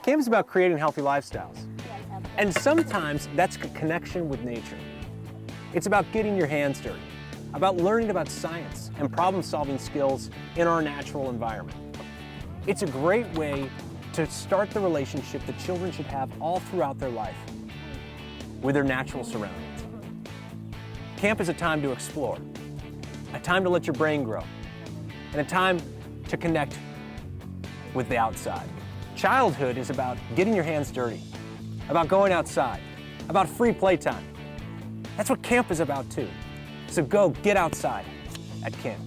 Camp is about creating healthy lifestyles. And sometimes that's a connection with nature. It's about getting your hands dirty, about learning about science and problem-solving skills in our natural environment. It's a great way to start the relationship that children should have all throughout their life with their natural surroundings. Camp is a time to explore, a time to let your brain grow, and a time to connect with the outside. Childhood is about getting your hands dirty, about going outside, about free playtime. That's what camp is about too. So go get outside at camp.